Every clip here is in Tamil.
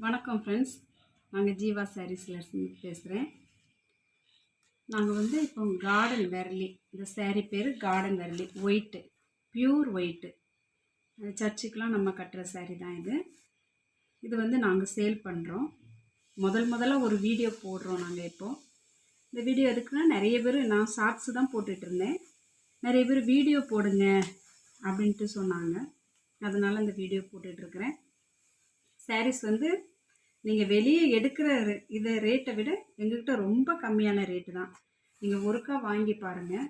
வணக்கம் ஃப்ரெண்ட்ஸ், நாங்கள் ஜீவா சாரீஸ்லேருந்து பேசுகிறேன். நாங்கள் இப்போ கார்டன் வெரலி, இந்த சேரீ பேர் கார்டன் வெரலி, ஒயிட்டு, பியூர் ஒயிட்டு, சர்ச்சுக்கெலாம் நம்ம கட்டுற சேரீ தான் இது. இது நாங்கள் சேல் பண்ணுறோம். முதல்ல ஒரு வீடியோ போடுறோம் நாங்கள் இப்போது. இந்த வீடியோ எதுக்குன்னா, நிறைய பேர் நான் ஷார்ட்ஸு தான் போட்டுட்ருந்தேன், நிறைய பேர் வீடியோ போடுங்க அப்படின்ட்டு சொன்னாங்க. அதனால் இந்த வீடியோ போட்டுட்ருக்குறேன். சாரீஸ் நீங்கள் வெளியே எடுக்கிற இதை ரேட்டை விட எங்கள்கிட்ட ரொம்ப கம்மியான ரேட்டு தான். நீங்கள் ஒருக்கா வாங்கி பாருங்கள்.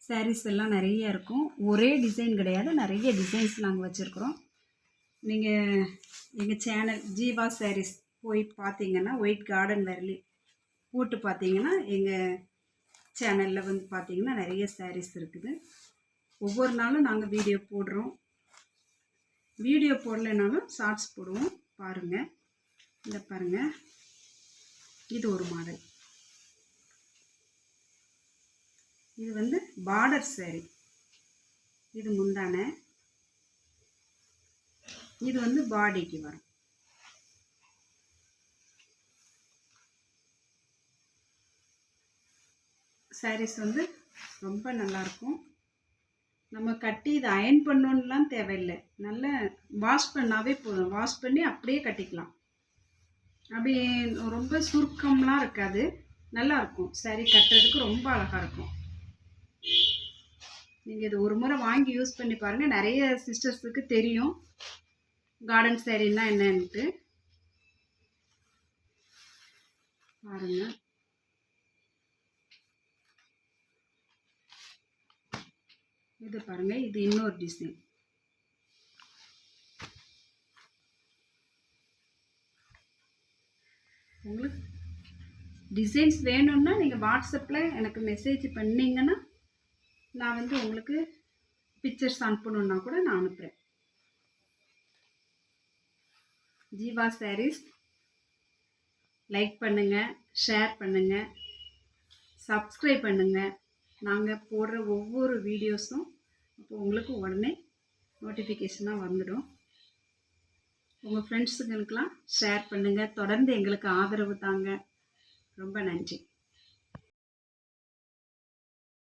சாரீஸ் எல்லாம் நிறைய இருக்கும், ஒரே டிசைன் கிடையாது, நிறைய டிசைன்ஸ் நாங்கள் வச்சுருக்குறோம். நீங்கள் எங்கள் சேனல் ஜீவா சாரீஸ் போய் பார்த்தீங்கன்னா, ஒயிட் கார்டன் வெரலி போட்டு பார்த்தீங்கன்னா, எங்கள் சேனலில் பார்த்தீங்கன்னா நிறைய சாரீஸ் இருக்குது. ஒவ்வொரு நாளும் நாங்கள் வீடியோ போடுறோம். வீடியோ போடலைனாலும் ஷார்ட்ஸ் போடுவோம், பாருங்கள். இந்த பாருங்கள், இது ஒரு மாடல். இது பார்டர் சாரி. இது முந்தான, இது பாடிக்கு வரும். சாரீஸ் ரொம்ப நல்லாயிருக்கும். நம்ம கட்டி இதை அயன் பண்ணணும்லாம் தேவையில்லை, நல்லா வாஷ் பண்ணாவே போதும். வாஷ் பண்ணி அப்படியே கட்டிக்கலாம். அப்படி ரொம்ப சுருக்கம்லாம் இருக்காது, நல்லாயிருக்கும். சாரீ கட்டுறதுக்கு ரொம்ப அழகாக இருக்கும். நீங்கள் இது ஒரு முறை வாங்கி யூஸ் பண்ணி பாருங்கள். நிறைய சிஸ்டர்ஸுக்கு தெரியும் கார்டன் சாரீன்னா என்னன்ட்டு. பாருங்கள், இது பாருங்கள், இது இன்னொரு டிசைன். உங்களுக்கு டிசைன்ஸ் வேணும்னா நீங்கள் வாட்ஸ்அப்பில் எனக்கு மெசேஜ் பண்ணிங்கன்னா நான் உங்களுக்கு பிக்சர்ஸ் அனுப்பணுன்னா கூட நான் அனுப்புகிறேன். ஜீவா சாரீஸ் லைக் பண்ணுங்கள், ஷேர் பண்ணுங்கள், சப்ஸ்கிரைப் பண்ணுங்கள். நாங்கள் போடுற ஒவ்வொரு வீடியோஸும் அப்போ உங்களுக்கு உடனே நோட்டிஃபிகேஷனாக வந்துடும். உங்கள் ஃப்ரெண்ட்ஸுங்களுக்கெல்லாம் ஷேர் பண்ணுங்கள். தொடர்ந்து எங்களுக்கு ஆதரவு தாங்க. ரொம்ப நன்றி.